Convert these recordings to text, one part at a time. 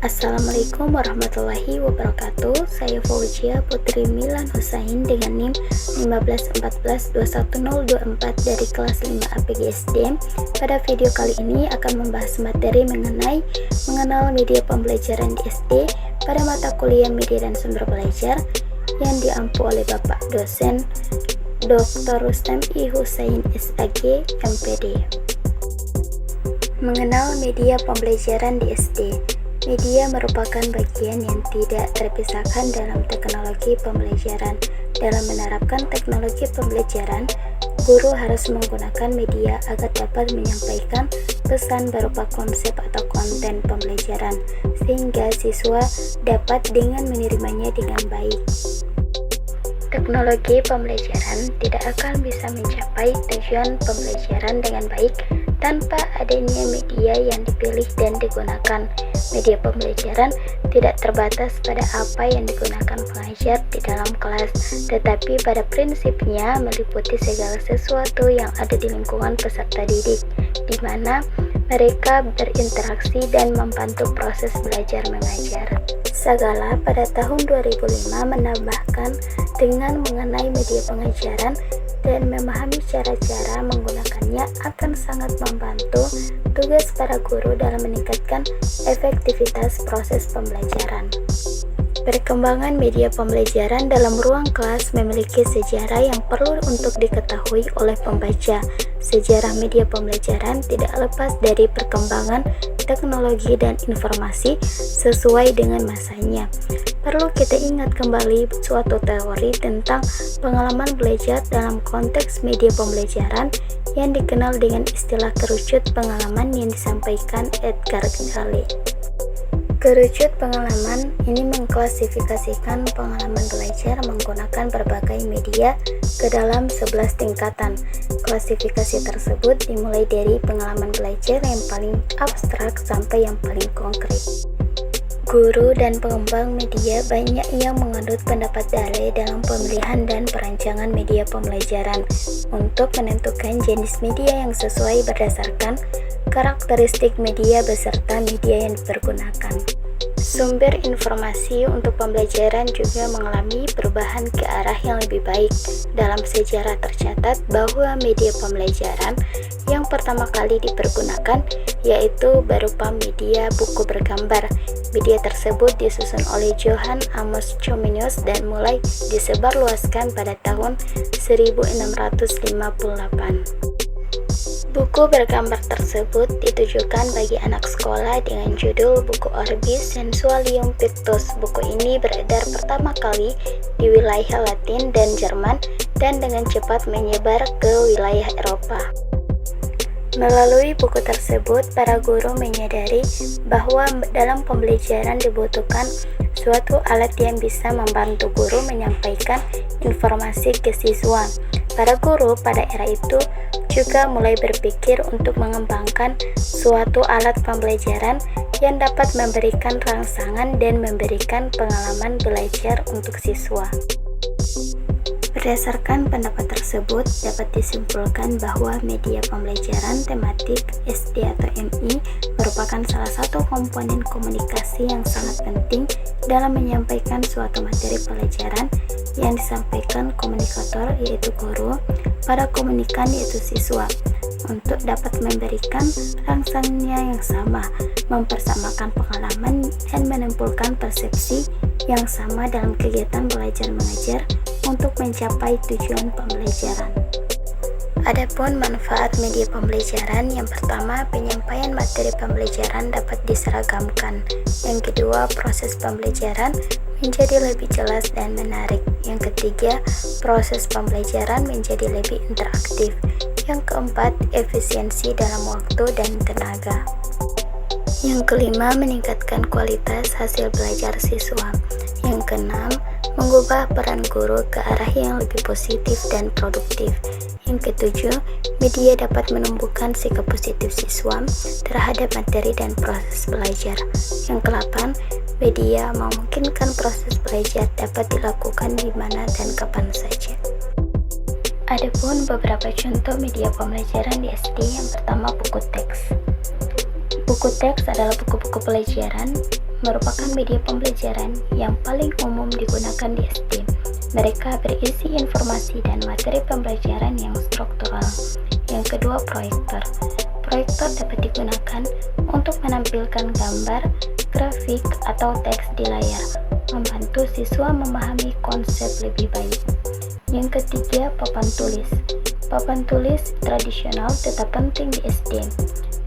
Assalamualaikum warahmatullahi wabarakatuh. Saya Fauzia Putri Milan Husain dengan NIM 1514211024 dari kelas 5 APGSD. Pada video kali ini akan membahas materi mengenai mengenal media pembelajaran di SD pada mata kuliah Media dan Sumber Belajar yang diampu oleh Bapak dosen Dr. Rustam I. Husain SAG MPD. Mengenal media pembelajaran di SD. Media merupakan bagian yang tidak terpisahkan dalam teknologi pembelajaran. Dalam menerapkan teknologi pembelajaran, guru harus menggunakan media agar dapat menyampaikan pesan berupa konsep atau konten pembelajaran, sehingga siswa dapat dengan menerimanya dengan baik. Teknologi pembelajaran tidak akan bisa mencapai tujuan pembelajaran dengan baik tanpa adanya media yang dipilih dan digunakan. Media pembelajaran tidak terbatas pada apa yang digunakan pengajar di dalam kelas, tetapi pada prinsipnya meliputi segala sesuatu yang ada di lingkungan peserta didik, di mana mereka berinteraksi dan membantu proses belajar mengajar. Sagala pada tahun 2005 menambahkan dengan mengenai media pengajaran dan memahami cara-cara menggunakannya akan sangat membantu tugas para guru dalam meningkatkan efektivitas proses pembelajaran. Perkembangan media pembelajaran dalam ruang kelas memiliki sejarah yang perlu untuk diketahui oleh pembaca. Sejarah media pembelajaran tidak lepas dari perkembangan teknologi dan informasi sesuai dengan masanya. Perlu kita ingat kembali suatu teori tentang pengalaman belajar dalam konteks media pembelajaran yang dikenal dengan istilah kerucut pengalaman yang disampaikan Edgar Cayce. Kerucut pengalaman ini mengklasifikasikan pengalaman belajar menggunakan berbagai media ke dalam 11 tingkatan. Klasifikasi tersebut dimulai dari pengalaman belajar yang paling abstrak sampai yang paling konkret. Guru dan pengembang media banyak yang menganut pendapat Dale dalam pemilihan dan perancangan media pembelajaran untuk menentukan jenis media yang sesuai berdasarkan karakteristik media beserta media yang dipergunakan. Sumber informasi untuk pembelajaran juga mengalami perubahan ke arah yang lebih baik. Dalam sejarah tercatat bahwa media pembelajaran yang pertama kali dipergunakan yaitu berupa media buku bergambar. Media tersebut disusun oleh Johann Amos Comenius dan mulai disebarluaskan pada tahun 1658. Buku bergambar tersebut ditujukan bagi anak sekolah dengan judul Buku Orbis Sensualium Pictus. Buku ini beredar pertama kali di wilayah Latin dan Jerman dan dengan cepat menyebar ke wilayah Eropa. Melalui buku tersebut, para guru menyadari bahwa dalam pembelajaran dibutuhkan suatu alat yang bisa membantu guru menyampaikan informasi ke siswa. Para guru pada era itu juga mulai berpikir untuk mengembangkan suatu alat pembelajaran yang dapat memberikan rangsangan dan memberikan pengalaman belajar untuk siswa. Berdasarkan pendapat tersebut, dapat disimpulkan bahwa media pembelajaran tematik SD atau MI merupakan salah satu komponen komunikasi yang sangat penting dalam menyampaikan suatu materi pelajaran yang disampaikan komunikator yaitu guru pada komunikan yaitu siswa untuk dapat memberikan rangsangnya yang sama, mempersamakan pengalaman dan menempelkan persepsi yang sama dalam kegiatan belajar mengajar untuk mencapai tujuan pembelajaran. Adapun manfaat media pembelajaran, yang pertama, penyampaian materi pembelajaran dapat diseragamkan. Yang kedua, proses pembelajaran menjadi lebih jelas dan menarik. Yang ketiga, proses pembelajaran menjadi lebih interaktif. Yang keempat, efisiensi dalam waktu dan tenaga. Yang kelima, meningkatkan kualitas hasil belajar siswa. Yang keenam, mengubah peran guru ke arah yang lebih positif dan produktif. Yang ketujuh, media dapat menumbuhkan sikap positif siswa terhadap materi dan proses belajar. Yang kedelapan, media memungkinkan proses belajar dapat dilakukan di mana dan kapan saja. Adapun beberapa contoh media pembelajaran di SD. Yang pertama, buku teks. Buku teks adalah buku-buku pelajaran merupakan media pembelajaran yang paling umum digunakan di SD. Mereka berisi informasi dan materi pembelajaran yang struktural. Yang kedua, proyektor. Proyektor dapat digunakan untuk menampilkan gambar, grafik, atau teks di layar, membantu siswa memahami konsep lebih baik. Yang ketiga, papan tulis. Papan tulis tradisional tetap penting di SD.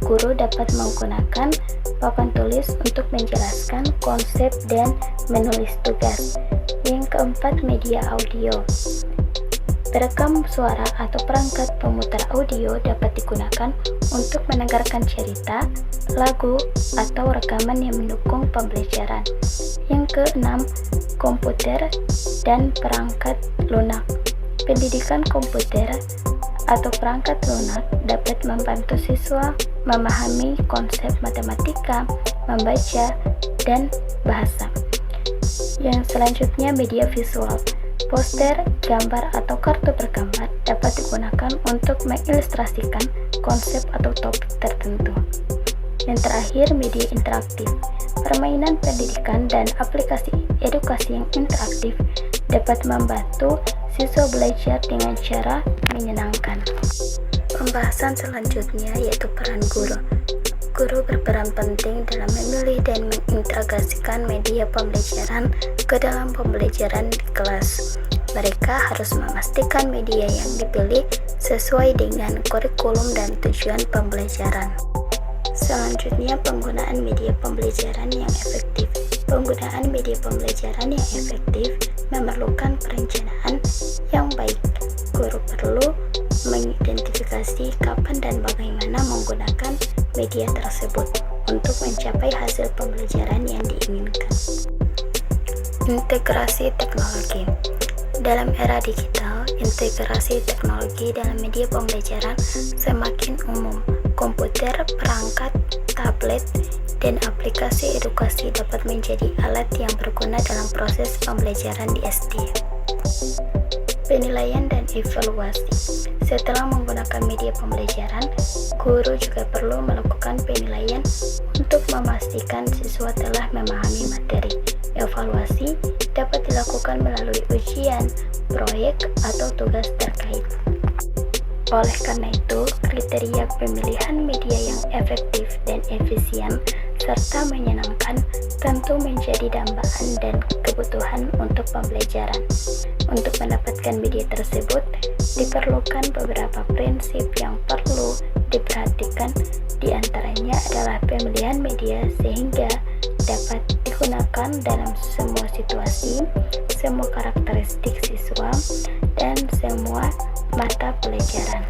Guru dapat menggunakan papan tulis untuk menjelaskan konsep dan menulis tugas. Yang keempat, media audio. Perekam suara atau perangkat pemutar audio dapat digunakan untuk mendengarkan cerita, lagu, atau rekaman yang mendukung pembelajaran. Yang keenam, komputer dan perangkat lunak. Pendidikan komputer atau perangkat lunak dapat membantu siswa memahami konsep matematika, membaca, dan bahasa. Yang selanjutnya, media visual. Poster, gambar, atau kartu bergambar dapat digunakan untuk mengilustrasikan konsep atau topik tertentu. Yang terakhir, media interaktif. Permainan pendidikan dan aplikasi edukasi yang interaktif dapat membantu siswa belajar dengan cara menyenangkan. Pembahasan selanjutnya yaitu peran guru. Guru berperan penting dalam memilih dan mengintegrasikan media pembelajaran ke dalam pembelajaran di kelas. Mereka harus memastikan media yang dipilih sesuai dengan kurikulum dan tujuan pembelajaran. Selanjutnya, penggunaan media pembelajaran yang efektif. Penggunaan media pembelajaran yang efektif memerlukan perencanaan yang baik. Guru perlu mengidentifikasi kapan dan bagaimana menggunakan media tersebut untuk mencapai hasil pembelajaran yang diinginkan. Integrasi teknologi. Dalam era digital, integrasi teknologi dalam media pembelajaran semakin umum. Komputer, perangkat, tablet, dan aplikasi edukasi dapat menjadi alat yang berguna dalam proses pembelajaran di SD. Penilaian dan evaluasi. Setelah menggunakan media pembelajaran, guru juga perlu melakukan penilaian untuk memastikan siswa telah memahami materi. Evaluasi dapat dilakukan melalui ujian, proyek, atau tugas terkait. Oleh karena itu, kriteria pemilihan media yang efektif dan efisien serta menyenangkan tentu menjadi dambaan dan kebutuhan untuk pembelajaran. Untuk mendapatkan media tersebut, diperlukan beberapa prinsip yang perlu diperhatikan. Di antaranya adalah pemilihan media sehingga dapat digunakan dalam semua situasi, semua karakteristik siswa, dan semua mata pelajaran.